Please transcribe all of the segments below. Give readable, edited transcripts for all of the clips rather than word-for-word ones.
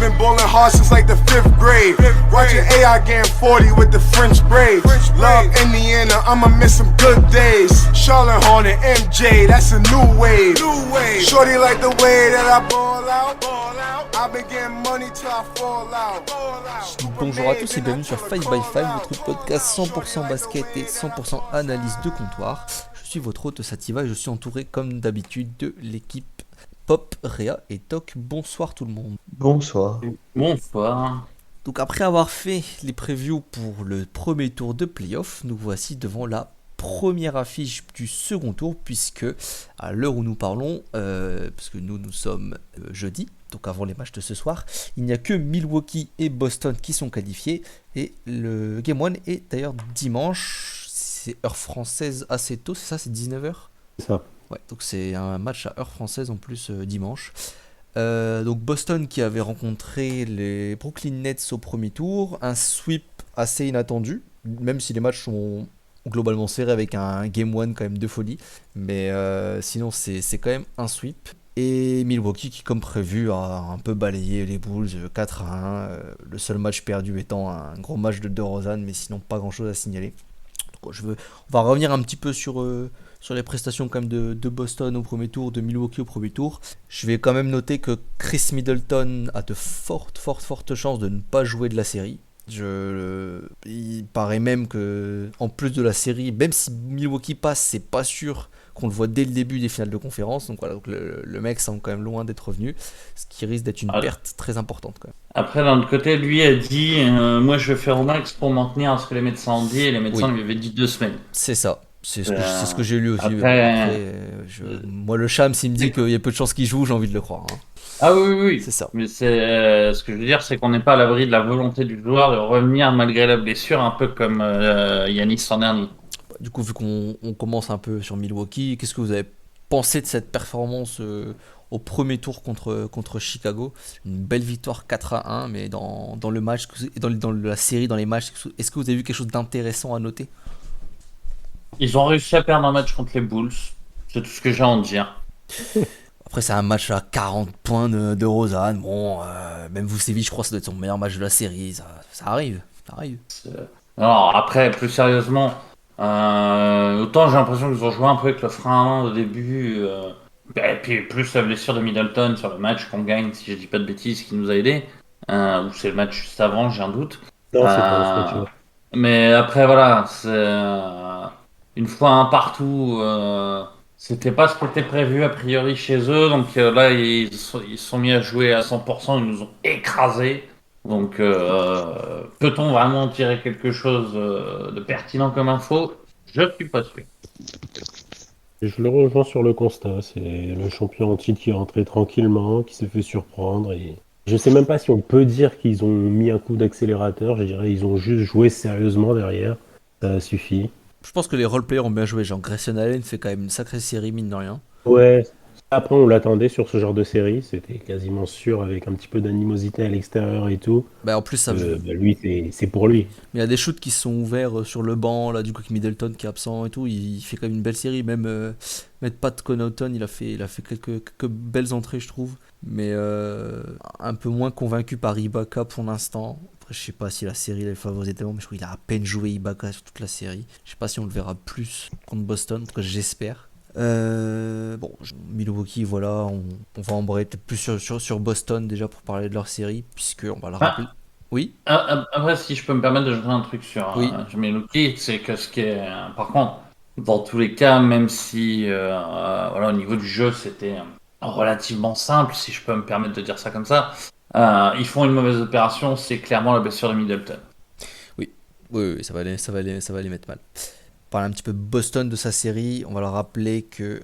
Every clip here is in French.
been bowling hard since like the 5th grade. Watching AI getting 40 with the French braids. Love Indiana, I'ma miss some good days. Charlotte Hornet, MJ, that's a new wave. Shorty like the way that I ball out. I've been getting money till I fall out. Bonjour à tous et bienvenue sur 5x5, votre podcast 100% basket et 100% analyse de comptoir. Je suis votre hôte Sativa et je suis entouré comme d'habitude de l'équipe Pop, Réa et Toc. Bonsoir tout le monde. Bonsoir. Bonsoir. Donc après avoir fait les previews pour le premier tour de playoff, nous voici devant la première affiche du second tour, puisque à l'heure où nous parlons, parce que nous sommes jeudi, donc avant les matchs de ce soir, il n'y a que Milwaukee et Boston qui sont qualifiés, et le Game 1 est d'ailleurs dimanche, c'est heure française assez tôt, c'est ça, c'est 19h ? C'est ça. Ouais, donc c'est un match à heure française en plus dimanche. Donc Boston qui avait rencontré les Brooklyn Nets au premier tour, un sweep assez inattendu, même si les matchs sont globalement serrés avec un Game 1 quand même de folie, mais sinon c'est quand même un sweep. Et Milwaukee qui comme prévu a un peu balayé les Bulls 4-1, le seul match perdu étant un gros match de DeRozan, mais sinon pas grand chose à signaler. Donc, on va revenir un petit peu sur les prestations quand même de Boston au premier tour, de Milwaukee au premier tour. Je vais quand même noter que Chris Middleton a de fortes chances de ne pas jouer de la série. Il paraît même que, en plus de la série, même si Milwaukee passe, c'est pas sûr qu'on le voit dès le début des finales de conférence. Donc voilà, donc le mec semble quand même loin d'être revenu, ce qui risque d'être une perte très importante quand même. Après, d'un autre côté, lui a dit moi je vais faire au max pour m'en tenir à ce que les médecins ont dit, et les médecins lui avaient dit 2 semaines. C'est ça. C'est ce que j'ai lu aussi. Moi, le Shams, s'il me dit qu'il y a peu de chances qu'il joue, j'ai envie de le croire. Hein. Ah oui. C'est ça. Mais ce que je veux dire, c'est qu'on n'est pas à l'abri de la volonté du joueur de revenir malgré la blessure, un peu comme Giannis l'an dernier. Du coup, vu qu'on commence un peu sur Milwaukee, qu'est-ce que vous avez pensé de cette performance au premier tour contre Chicago? Une belle victoire 4-1, mais dans le match, dans la série, dans les matchs, est-ce que vous avez vu quelque chose d'intéressant à noter? Ils ont réussi à perdre un match contre les Bulls, c'est tout ce que j'ai à en dire. Après, c'est un match à 40 points de Rosanne. Bon, même Vucevic, je crois que ça doit être son meilleur match de la série. Ça arrive. Alors, après, plus sérieusement, autant j'ai l'impression qu'ils ont joué un peu avec le frein à main au début. Et puis, plus la blessure de Middleton sur le match qu'on gagne, si je dis pas de bêtises, qui nous a aidés. Ou c'est le match juste avant, j'ai un doute. Non, c'est pas ce que tu veux. Mais après, voilà, c'est une fois un partout. C'était pas ce qui était prévu a priori chez eux, donc là ils se sont mis à jouer à 100%, ils nous ont écrasés. Donc peut-on vraiment tirer quelque chose de pertinent comme info? Je suis pas sûr. Je le rejoins sur le constat, c'est le champion en titre qui est rentré tranquillement, qui s'est fait surprendre et je sais même pas si on peut dire qu'ils ont mis un coup d'accélérateur, je dirais ils ont juste joué sérieusement derrière, ça suffit. Je pense que les role-players ont bien joué. Genre Grayson Allen fait quand même une sacrée série, mine de rien. Ouais, après on l'attendait sur ce genre de série, c'était quasiment sûr avec un petit peu d'animosité à l'extérieur et tout. En plus, ça. Lui, c'est pour lui. Mais il y a des shoots qui se sont ouverts sur le banc, là, du coup, avec Middleton qui est absent et tout. Il fait quand même une belle série. Même Pat Connaughton, il a fait quelques belles entrées, je trouve. Mais un peu moins convaincu par Ibaka pour l'instant. Après, je sais pas si la série les favorisait tellement, mais je trouve qu'il a à peine joué Ibaka sur toute la série. Je sais pas si on le verra plus contre Boston, en tout cas, j'espère. Milwaukee, voilà, on va embrayer peut-être plus sur Boston déjà pour parler de leur série, puisqu'on va la rappeler. Oui. Après, si je peux me permettre de jeter un truc sur Milwaukee, c'est que ce qui est. Par contre, dans tous les cas, même si au niveau du jeu c'était relativement simple, si je peux me permettre de dire ça comme ça, ils font une mauvaise opération, c'est clairement la blessure de Middleton. Oui, ça va les mettre mal. Parler un petit peu de Boston, de sa série, on va leur rappeler que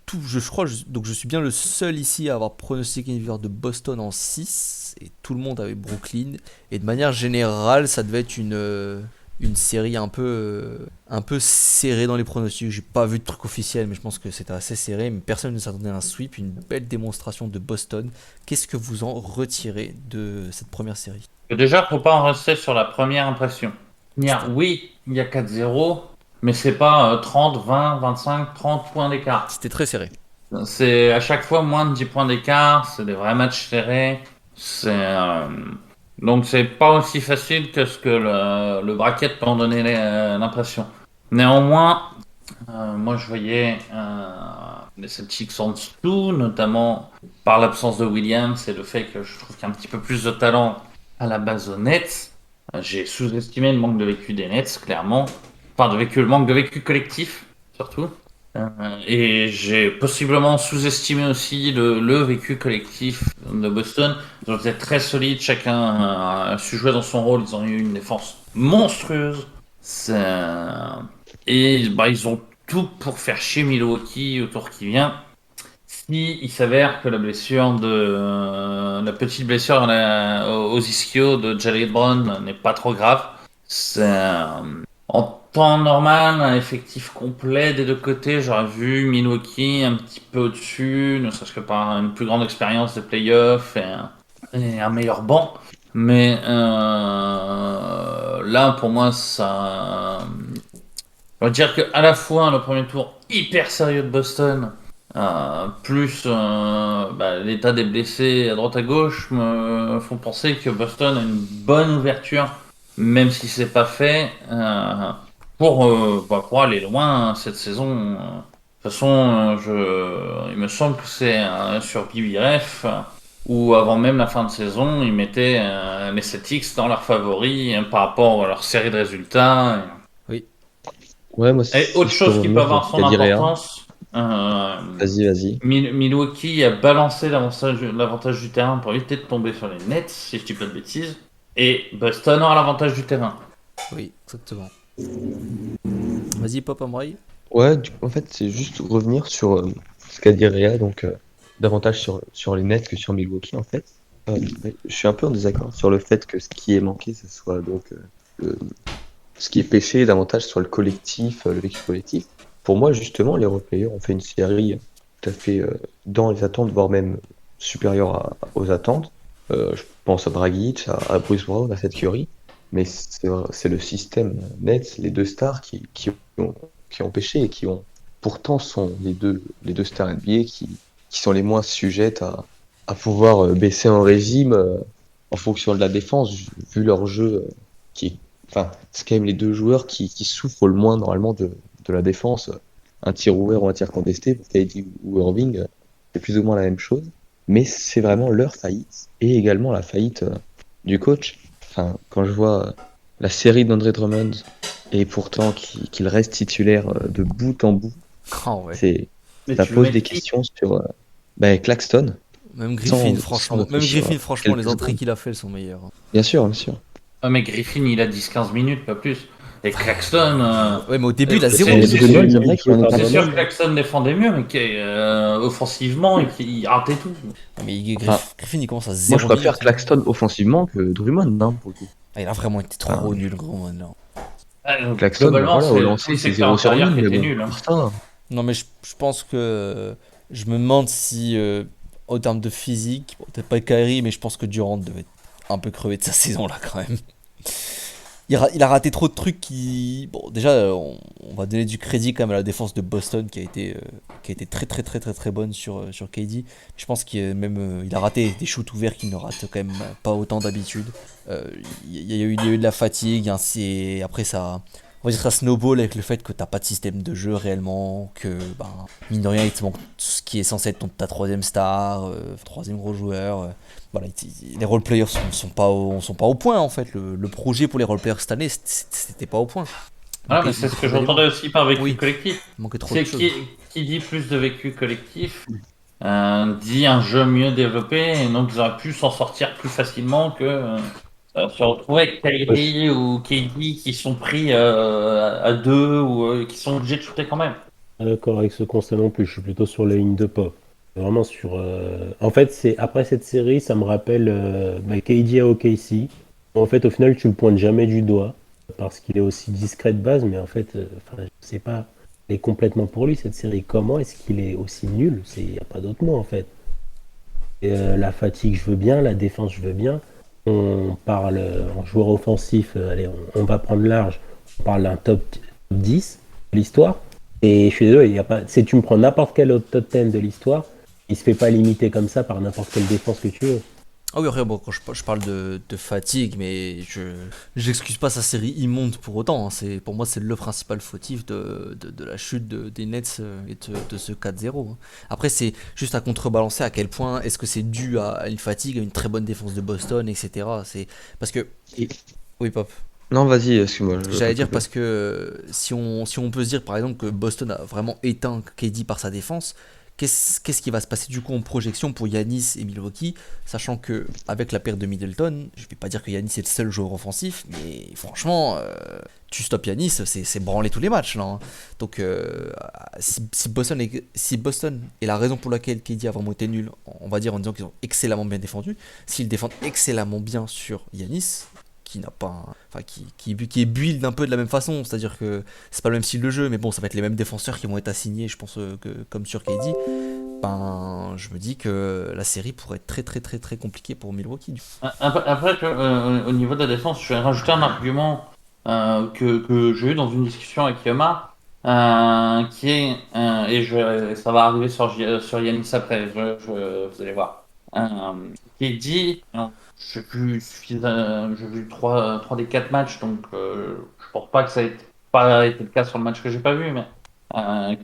je suis bien le seul ici à avoir pronostiqué une victoire de Boston en 6 et tout le monde avait Brooklyn, et de manière générale ça devait être une série un peu serrée dans les pronostics. J'ai pas vu de truc officiel, mais je pense que c'était assez serré, mais personne ne s'attendait à un sweep, une belle démonstration de Boston. Qu'est-ce que vous en retirez de cette première série? Déjà, faut pas en rester sur la première impression. Oui, il y a 4-0, mais c'est pas 30, 20, 25, 30 points d'écart. C'était très serré. C'est à chaque fois moins de 10 points d'écart, c'est des vrais matchs serrés. Donc c'est pas aussi facile que ce que le bracket peut en donner l'impression. Néanmoins, moi je voyais les Celtics en dessous, notamment par l'absence de Williams et le fait que je trouve qu'il y a un petit peu plus de talent à la base aux Nets. J'ai sous-estimé le manque de vécu des Nets, clairement. Enfin, le manque de vécu collectif, surtout. Et j'ai possiblement sous-estimé aussi le vécu collectif de Boston. Ils ont été très solides, chacun a su jouer dans son rôle. Ils ont eu une défense monstrueuse. Et bah, ils ont tout pour faire chier Milwaukee au tour qui vient. Si il s'avère que la petite blessure aux ischio de Jalen Brown n'est pas trop grave. En temps normal, un effectif complet des deux côtés, j'aurais vu Milwaukee un petit peu au-dessus, ne serait-ce que par une plus grande expérience des playoffs et un meilleur banc. Mais là, pour moi, ça. On va dire qu'à la fois le premier tour hyper sérieux de Boston, plus l'état des blessés à droite à gauche me font penser que Boston a une bonne ouverture, même si c'est pas fait, pour aller loin cette saison. De toute façon, il me semble que c'est sur BBRF où avant même la fin de saison, ils mettaient les Celtics dans leurs favoris par rapport à leur série de résultats. Ouais, moi, Et si autre je peux chose qui peut revenir avoir sur ce son qu'a dit Réa. importance, Vas-y. Milwaukee a balancé l'avantage du terrain pour éviter de tomber sur les Nets, si je dis pas de bêtises, et Boston aura l'avantage du terrain. Oui, exactement. Vas-y, Pop Amray. Ouais, en fait, c'est juste revenir sur ce qu'a dit Réa, donc davantage sur les Nets que sur Milwaukee, en fait. Mais je suis un peu en désaccord sur le fait que ce qui est manqué, ce soit donc ce qui est pêché davantage sur le collectif, le vécu collectif. Pour moi, justement, les replayers ont fait une série tout à fait dans les attentes, voire même supérieure aux attentes. Je pense à Dragic, à Bruce Brown, à Seth Curry. Mais c'est le système Nets, les deux stars qui ont pêché et qui ont pourtant sont les deux stars NBA qui sont les moins sujettes à pouvoir baisser un régime en fonction de la défense, vu leur jeu enfin, c'est quand même les deux joueurs qui souffrent le moins normalement de la défense. Un tir ouvert ou un tir contesté, pour KD ou Irving, c'est plus ou moins la même chose. Mais c'est vraiment leur faillite et également la faillite du coach. Enfin, quand je vois la série d'Andre Drummond et pourtant qu'il reste titulaire de bout en bout, Oh, ouais. ça pose des questions sur Claxton. Même Griffin, Sans franchement, réfléchir les quelques entrées secondes. qu'il a fait sont meilleures. Bien sûr, bien sûr. Ah, mais Griffin, il a 10-15 minutes, pas plus. Et Claxton. Ouais, mais au début, il a c'est- zéro c'est- minute. c'est- Drummond, c'est vrai qu'il en a C'est pas sûr mal. que Claxton défendait mieux, mais offensivement, il ratait tout. Mais Enfin, Griffin, il commence à Moi, zéro je préfère minute. Claxton offensivement que Drummond, hein, pour le coup. Ah, il a vraiment été trop nul, gros. Non, Claxton, Globalement, voilà, au c'est lancer, le c'est secteur 0 sur intérieur 1000, qui mais était bon, nul. Hein. pour ça. non mais je pense que. Je me demande si, en termes de physique, bon, peut-être pas Kyrie, mais je pense que Durant devait être un peu crevé de sa saison là quand même. Il a raté trop de trucs qui. Bon, déjà, on va donner du crédit quand même à la défense de Boston qui a été très très très très très bonne sur KD. Je pense il a raté des shoots ouverts qu'il ne rate quand même pas autant d'habitude. Il y a eu de la fatigue, hein, après ça. On va dire que ça snowball avec le fait que t'as pas de système de jeu réellement, que mine de rien il te manque ce qui est censé être ta troisième star, troisième gros joueur. Voilà, les roleplayers sont pas au point en fait. Le projet pour les roleplayers cette année c'était pas au point. Voilà, Donc, mais il c'est ce que manquait j'entendais aussi par vécu Oui. collectif. Il manquait trop de C'est choses. qui dit plus de vécu collectif, dit un jeu mieux développé, et donc ils auraient pu s'en sortir plus facilement que se retrouver avec Kyrie ou KD qui sont pris à deux ou qui sont obligés de shooter quand même. Pas d'accord avec ce constat non plus, je suis plutôt sur la ligne de Pop. Vraiment sur. En fait, c'est après cette série, ça me rappelle KD à OKC. En fait, au final, tu le pointes jamais du doigt parce qu'il est aussi discret de base, mais en fait, je sais pas, elle est complètement pour lui cette série. Comment est-ce qu'il est aussi nul? Il n'y a pas d'autre mot en fait. Et, la fatigue, je veux bien, la défense, je veux bien. On parle en joueur offensif, allez, on va prendre large. On parle d'un top 10 de l'histoire. Et je suis désolé, il y a pas, si tu me prends n'importe quel autre top 10 de l'histoire, il se fait pas limiter comme ça par n'importe quelle défense que tu veux. Ah oui, après, bon, quand je parle de fatigue, mais j'excuse pas sa série immonde pour autant, hein. Pour moi, c'est le principal fautif de la chute des Nets et de ce 4-0, hein. Après, c'est juste à contrebalancer à quel point est-ce que c'est dû à une fatigue, à une très bonne défense de Boston, etc. Parce que. Et- Oui, Pop. Non, vas-y, excuse-moi. J'allais dire parce que si on peut se dire par exemple que Boston a vraiment éteint KD par sa défense, qu'est-ce qui va se passer du coup en projection pour Giannis et Milwaukee, sachant que avec la perte de Middleton, je vais pas dire que Giannis est le seul joueur offensif, mais franchement, tu stoppes Giannis, c'est branler tous les matchs là, hein. Donc si Boston est la raison pour laquelle KD a vraiment été nul, on va dire en disant qu'ils ont excellemment bien défendu, s'ils défendent excellemment bien sur Giannis, qui n'a pas enfin qui est build un peu de la même façon, c'est-à-dire que c'est pas le même style de jeu, mais bon, ça va être les mêmes défenseurs qui vont être assignés, je pense, que comme sur KD. Ben je me dis que la série pourrait être très très très très compliquée pour Milwaukee. Après, au niveau de la défense, je vais rajouter un argument que j'ai eu dans une discussion avec Yoma, qui est, ça va arriver sur Yanis après, vous allez voir, qui est dit, j'ai vu 3 des 4 matchs, donc je pense pas que ça ait pas été le cas sur le match que j'ai pas vu, mais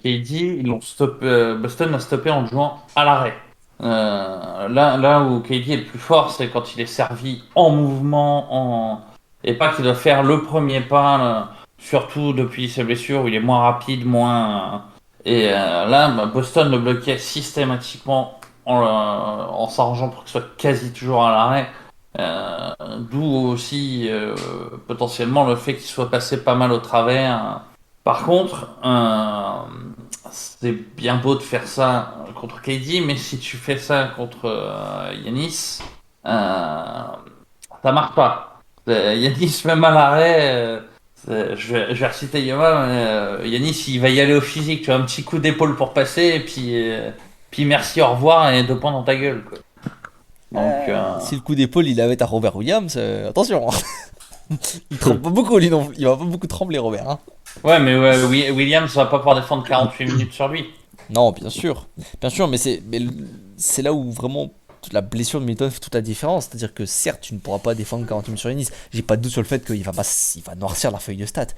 qui est dit, ils l'ont stoppé, Boston l'a stoppé en jouant à l'arrêt. Là où KD est le plus fort, c'est quand il est servi en mouvement, et pas qu'il doit faire le premier pas, surtout depuis ses blessures où il est moins rapide, moins. Là, bah, Boston le bloquait systématiquement en s'arrangeant pour qu'il soit quasi toujours à l'arrêt. D'où aussi potentiellement le fait qu'il soit passé pas mal au travers. Par contre, c'est bien beau de faire ça contre KD, mais si tu fais ça contre Yanis, ça marche pas. Yanis, même à l'arrêt, je vais reciter Yoma, mais Yanis, il va y aller au physique. Tu as un petit coup d'épaule pour passer, et puis merci, au revoir, et 2 points dans ta gueule, quoi. Donc, Si le coup d'épaule il avait à Robert Williams, attention, hein. Il tremble pas beaucoup, lui non plus. Il va pas beaucoup trembler, Robert, hein. ouais, mais ouais, Williams va pas pouvoir défendre 48 minutes sur lui. Non, bien sûr, mais c'est là où vraiment la blessure de Milton fait toute la différence. C'est-à-dire que certes, tu ne pourras pas défendre 40 minutes sur Yanis. J'ai pas de doute sur le fait qu'il va pas, il va noircir la feuille de stats.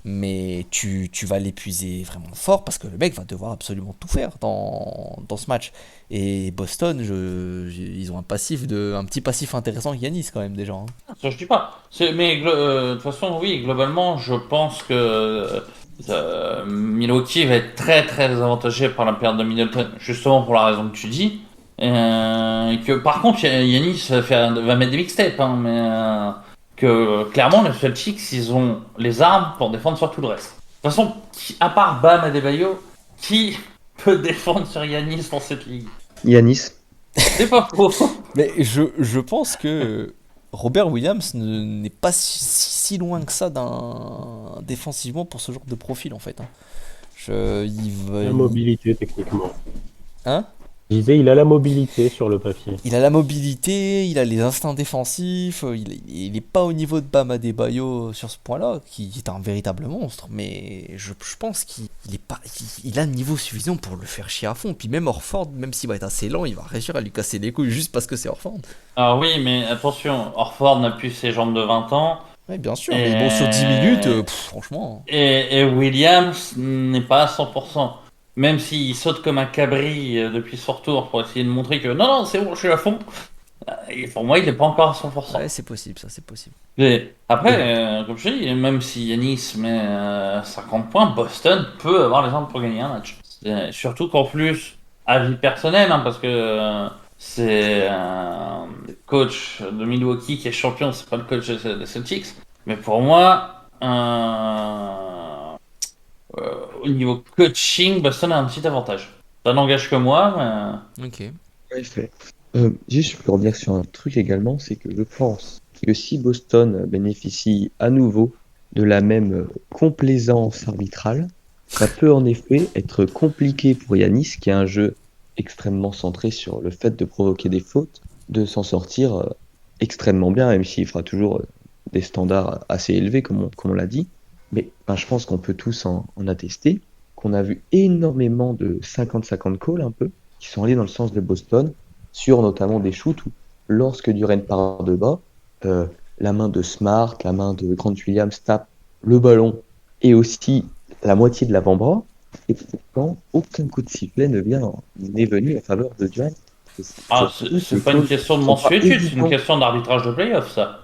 Mais tu vas l'épuiser vraiment fort parce que le mec va devoir absolument tout faire dans ce match. Et Boston, ils ont un petit passif intéressant avec Yanis quand même déjà, hein. Ça, je dis pas. Mais de toute façon, oui, globalement, je pense que Milwaukee va être très très avantagé par la perte de Middleton, justement pour la raison que tu dis. Que par contre, Yanis va mettre des mixtapes, hein, mais que clairement, les Celtics, ils ont les armes pour défendre sur tout le reste. De toute façon, à part Bam Adebayo, qui peut défendre sur Yanis dans cette ligue? Yanis. C'est pas faux. Mais je pense que Robert Williams n'est pas si loin que ça défensivement pour ce genre de profil en fait, hein. La mobilité, techniquement. Hein? Je disais, il a la mobilité sur le papier. Il a la mobilité, il a les instincts défensifs, il est pas au niveau de Bam Adebayo sur ce point-là, qui est un véritable monstre, mais je pense qu'il est pas, il a le niveau suffisant pour le faire chier à fond. Puis même Horford, même s'il va être assez lent, il va réussir à lui casser les couilles juste parce que c'est Horford. Alors oui, mais attention, Horford n'a plus ses jambes de 20 ans. Oui, bien sûr, mais bon, sur 10 minutes, franchement. Et Williams n'est pas à 100%. Même s'il saute comme un cabri depuis son retour pour essayer de montrer que non, non, c'est bon, je suis à fond. Et pour moi, il n'est pas encore à 100%. Ouais, c'est possible, ça, c'est possible. Et après, comme je te dis, même si Yanis met 50 points, Boston peut avoir les armes pour gagner un match. Surtout qu'en plus, avis personnel, hein, parce que c'est le coach de Milwaukee qui est champion, c'est pas le coach des Celtics. Mais pour moi, au niveau coaching, Boston a un petit avantage. Ça n'engage que moi, mais... Ok. Ouais, fait. Juste, je peux revenir sur un truc également, c'est que je pense que si Boston bénéficie à nouveau de la même complaisance arbitrale, ça peut en effet être compliqué pour Yanis, qui a un jeu extrêmement centré sur le fait de provoquer des fautes, de s'en sortir extrêmement bien, même s'il fera toujours des standards assez élevés, comme on l'a dit. Mais ben, je pense qu'on peut tous en attester, qu'on a vu énormément de 50-50 calls un peu, qui sont allés dans le sens de Boston, sur notamment des shoots lorsque Duren part de bas, euh, la main de Smart, la main de Grant Williams tape le ballon et aussi la moitié de l'avant-bras. Et pourtant, aucun coup de sifflet n'est venu en faveur de Duren. Ah, Surtout, c'est ces pas une calls question de sont pas mensuétude, c'est une évidents. question d'arbitrage de playoff, ça.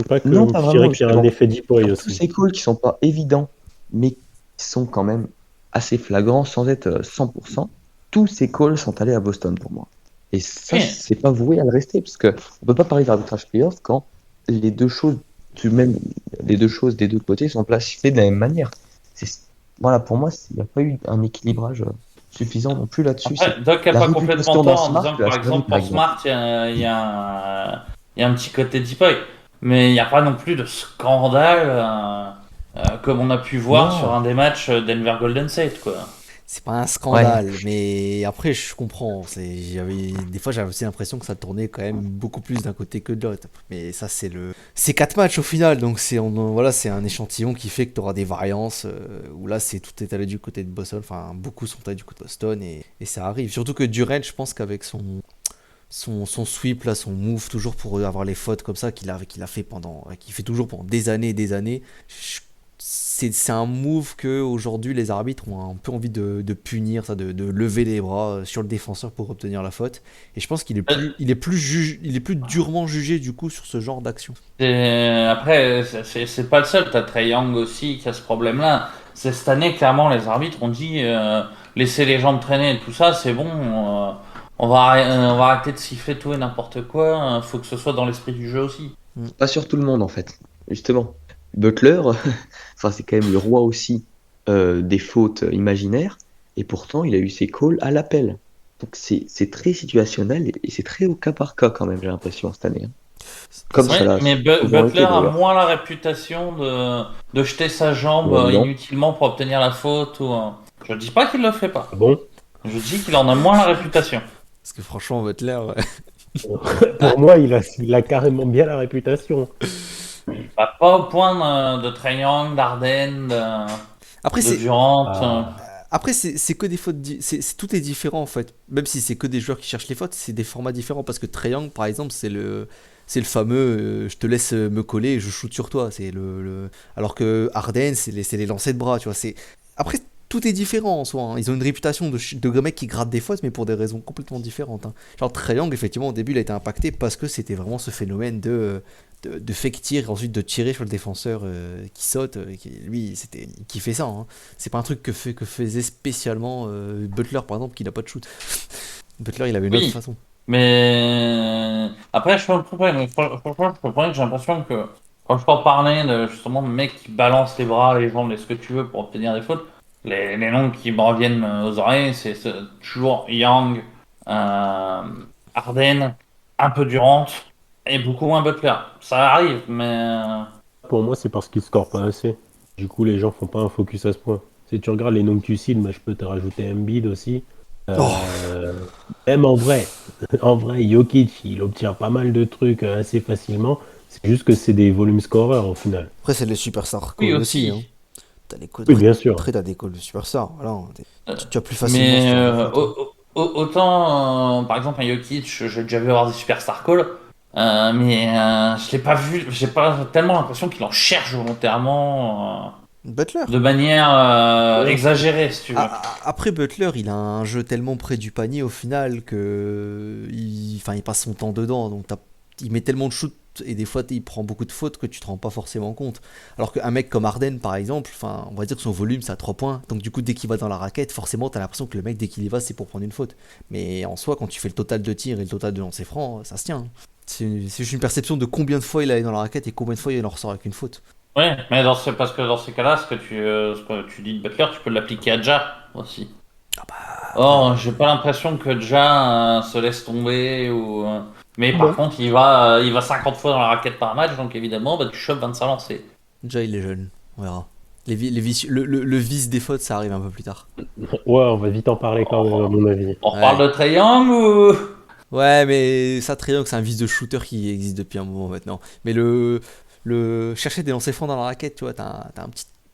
Pas que, Non, pas je dirais vraiment, qu'il y a un justement. effet deep boy Sur tous aussi. ces calls qui sont pas évidents, mais qui sont quand même assez flagrants sans être 100%, tous ces calls sont allés à Boston pour moi. Et ça, Oui. c'est pas voué à le rester, parce que on peut pas parler d'arbitrage playoff quand les deux choses les deux choses des deux côtés sont placées de la même manière. Voilà, pour moi, il n'y a pas eu un équilibrage suffisant non plus là-dessus. Après, Doc n'a La pas complètement réputation d'un tort en Smart disant que, l'a par servi, exemple, par pour exemple. Smart, il y a un petit côté deep boy. Mais il n'y a pas non plus de scandale comme on a pu voir sur Non. un des matchs Denver Golden State, quoi. C'est pas un Ouais. scandale, mais après je comprends. Des fois j'avais aussi l'impression que ça tournait quand même beaucoup plus d'un côté que de l'autre. Mais ça c'est 4 matchs au final, donc voilà, c'est un échantillon qui fait que tu auras des variances où là tout est allé du côté de Boston, enfin beaucoup sont allés du côté de Boston et ça arrive. Surtout que Durant, je pense qu'avec son sweep là, son move toujours pour avoir les fautes comme ça qu'il a fait qu'il fait toujours pendant des années et des années. C'est un move que aujourd'hui les arbitres ont un peu envie de punir, ça, de lever les bras sur le défenseur pour obtenir la faute. Et je pense il est plus durement jugé du coup sur ce genre d'action. Après, c'est pas le seul. T'as Trae Young aussi qui a ce problème-là. C'est cette année, clairement, les arbitres ont dit laissez les jambes traîner et tout ça, c'est bon. On va arrêter de siffler tout et n'importe quoi. Faut que ce soit dans l'esprit du jeu aussi. Pas sur tout le monde, en fait, justement. Butler, enfin, c'est quand même le roi aussi des fautes imaginaires, et pourtant, il a eu ses calls à l'appel. Donc, c'est très situationnel et c'est très au cas par cas, quand même, j'ai l'impression, cette année. Comme Ouais, ça l'a mais souvent Butler été, a d'ailleurs. moins la réputation de jeter sa jambe Non. inutilement pour obtenir la faute. Je dis pas qu'il le fait pas. Ah bon? Je dis qu'il en a moins la réputation. Parce que franchement, Butler, Pour moi, il a carrément bien la réputation. Pas au point de Trae Young, d'Arden, après de c'est Durant. Après, c'est que des fautes. Tout est différent en fait. Même si c'est que des joueurs qui cherchent les fautes, c'est des formats différents. Parce que Trae Young, par exemple, c'est le fameux je te laisse me coller et je shoot sur toi. Alors que Harden, c'est les lancers de bras. Tu vois, après, tout est différent en soi. Hein. Ils ont une réputation de mecs qui grattent des fautes, mais pour des raisons complètement différentes. Hein. Genre Trae Young, effectivement, au début, il a été impacté parce que c'était vraiment ce phénomène de fake tir et ensuite de tirer sur le défenseur qui saute. Lui, qui fait ça. Hein. C'est pas un truc que faisait spécialement Butler, par exemple, qui n'a pas de shoot. Butler, il avait une Oui. autre façon. Mais après, je comprends que j'ai l'impression que quand je t'en parlais de justement de mecs qui balancent les bras, les jambes, et ce que tu veux pour obtenir des fautes, les noms qui me reviennent aux oreilles, c'est toujours Young, Harden, un peu Durant et beaucoup moins Butler. Ça arrive, mais Pour moi, c'est parce qu'il score pas assez. Du coup, les gens font pas un focus à ce point. Si tu regardes les noms que tu cites, moi, je peux te rajouter Embiid aussi. Même en vrai, en vrai, Jokic, il obtient pas mal de trucs assez facilement. C'est juste que c'est des volumes scoreurs au final. Après, c'est les superstars oui calls aussi. aussi. Hein. T'as les codes Oui, bien sûr. Après, t'as des calls de superstars. Voilà, tu as plus facilement Mais ce genre de fautes, hein. autant, par exemple, un Jokic, j'ai déjà vu avoir des superstar calls, mais je l'ai pas vu, j'ai pas tellement l'impression qu'il en cherche volontairement Butler. de manière Ouais. exagérée, si tu veux. Après Butler, il a un jeu tellement près du panier au final que il passe son temps dedans. Donc il met tellement de shoots et des fois il prend beaucoup de fautes que tu te rends pas forcément compte. Alors qu'un mec comme Harden par exemple, on va dire que son volume c'est à 3 points. Donc du coup dès qu'il va dans la raquette, forcément t'as l'impression que le mec dès qu'il y va c'est pour prendre une faute. Mais en soi quand tu fais le total de tirs et le total de lancers francs, ça se tient. Hein. C'est juste une perception de combien de fois il est dans la raquette et combien de fois il en ressort avec une faute. Ouais, mais parce que dans ces cas-là, ce que tu dis de Butler, tu peux l'appliquer à Ja aussi. Or, j'ai pas l'impression que Ja se laisse tomber mais par contre, il va 50 fois dans la raquette par match, donc évidemment, bah, tu chopes 25 lancers. Déjà il est jeune, on verra. Le vice des fautes ça arrive un peu plus tard. Ouais, on va vite en parler quand même, à mon avis. On reparle de Trae Young ou... Ouais, mais ça, Trae c'est un vice de shooter qui existe depuis un moment maintenant. Mais chercher des lancers francs dans la raquette, tu vois, t'as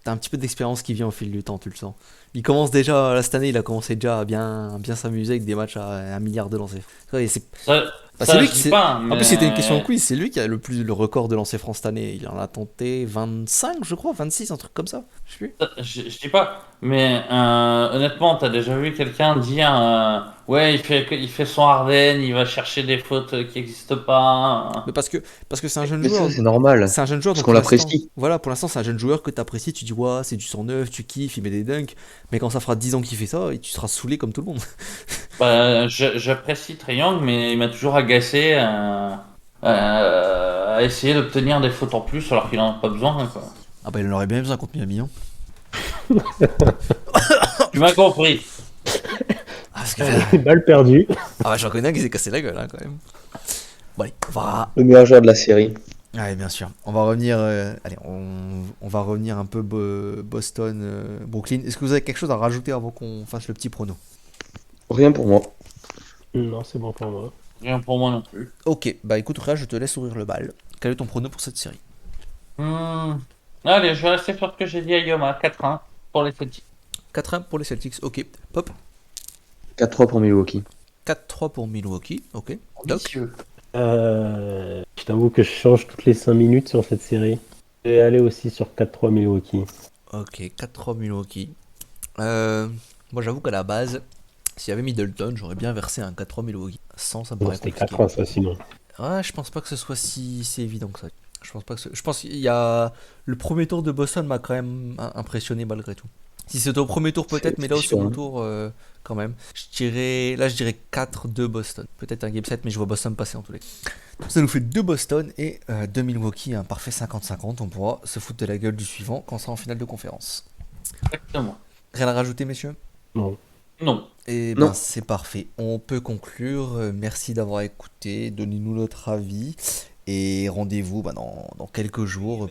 un petit peu d'expérience qui vient au fil du temps, tu le sens. Il commence déjà, là, cette année, il a commencé déjà à bien s'amuser avec des matchs à 1 milliard de lancers. Ouais, Ça, bah, ça, c'est lui je qui dis c'est- pas, En plus, c'était une question de mais quiz. C'est lui qui a le record de lancers francs cette année. Il en a tenté 25, je crois, 26, un truc comme ça. Je sais plus. je dis pas. Mais honnêtement, t'as déjà vu quelqu'un dire ouais, il fait son Ardennes, il va chercher des fautes qui n'existent pas. Mais parce que c'est un jeune Mais joueur. ça, c'est normal. C'est un jeune joueur, Parce donc qu'on pour l'instant- l'apprécie. Voilà, pour l'instant, c'est un jeune joueur que tu apprécies. Tu dis, ouais, c'est du 109, tu kiffes, il met des dunks. Mais quand ça fera 10 ans qu'il fait ça, et tu seras saoulé comme tout le monde. Bah, j'apprécie Trae Young, mais il m'a toujours agacé à essayer d'obtenir des fautes en plus alors qu'il en a pas besoin, quoi. Ah bah, il en aurait bien besoin contre Miami. Hein. Tu m'as compris. Ah, parce que... Balle perdue. ah bah, j'en connais un qui s'est cassé la gueule, hein, quand même. Bon, allez, on va. Le meilleur joueur de la série. Ouais, bien sûr. On va revenir. Allez, on va revenir un peu Boston, Brooklyn. Est-ce que vous avez quelque chose à rajouter avant qu'on fasse le petit prono? Rien pour moi. Non, c'est bon pour moi. Rien pour moi non plus. Ok, bah écoute, Réa, je te laisse ouvrir le bal. Quel est ton prono pour cette série? Allez, je vais rester sur ce que j'ai dit à Yoma, 4-1 pour les Celtics. 4-1 pour les Celtics, ok. Pop. 4-3 pour Milwaukee. 4-3 pour Milwaukee, ok. Doc. Ambitieux. Je t'avoue que je change toutes les 5 minutes sur cette série. Je vais aller aussi sur 4-3 Milwaukee. Ok, 4-3 Milwaukee. Moi, j'avoue qu'à la base, s'il y avait Middleton, j'aurais bien versé un 4-3 Milwaukee. Sans, ça me Bon, paraît c'était compliqué. 4-1 ça sinon. Ouais, je pense pas que ce soit si évident que ça. Je pense qu'il y a le premier tour de Boston m'a quand même impressionné malgré tout. Si c'était au premier tour peut-être, C'est- mais là au c'est sûr, second hein. tour quand même. Je dirais 4-2 Boston. Peut-être un game 7, mais je vois Boston passer en tous les cas. Donc ça nous fait 2 Boston et 2 Milwaukee, un parfait 50-50. On pourra se foutre de la gueule du suivant quand on sera en finale de conférence. Exactement. Rien à rajouter, messieurs? Non. Non. Et Non. ben c'est parfait. On peut conclure. Merci d'avoir écouté. Donnez-nous notre avis. Et rendez-vous dans quelques jours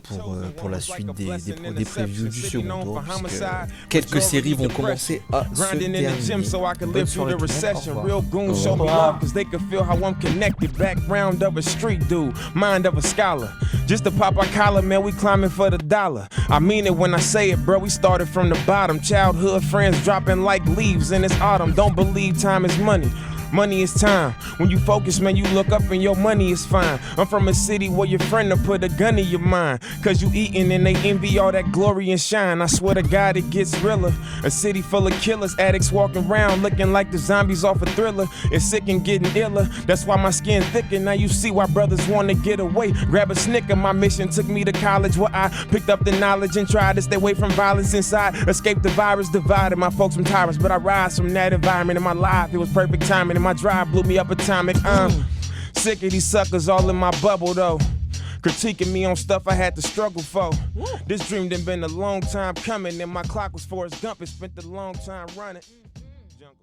pour la suite des previews du second tour. Puisque quelques séries vont commencer à se Grinding in the gym terminer. so I can Bonne live through soirée the tout le monde. Au recession. revoir. Real goons show me love cause they can feel how I'm connected. Background of a street dude, mind of a scholar. Just to pop our collar, man, we climbing for the dollar. I mean it when I say it, bro, we started from the bottom. Childhood friends dropping like leaves in this autumn. Don't believe time is money. Money is time. When you focus, man, you look up and your money is fine. I'm from a city where your friend will put a gun in your mind. Cause you eatin' and they envy all that glory and shine. I swear to God, it gets realer. A city full of killers, addicts walking around looking like the zombies off a Thriller. It's sick and getting iller. That's why my skin thicker. Now you see why brothers wanna get away. Grab a Snicker. My mission took me to college where I picked up the knowledge and tried to stay away from violence inside. Escape the virus divided. My folks from tyrants, but I rise from that environment in my life. It was perfect timing. And my drive blew me up atomic. Sick of these suckers all in my bubble though. Critiquing me on stuff I had to struggle for. This dream done been a long time coming, and my clock was Forrest Gump. It spent a long time running. Jungle.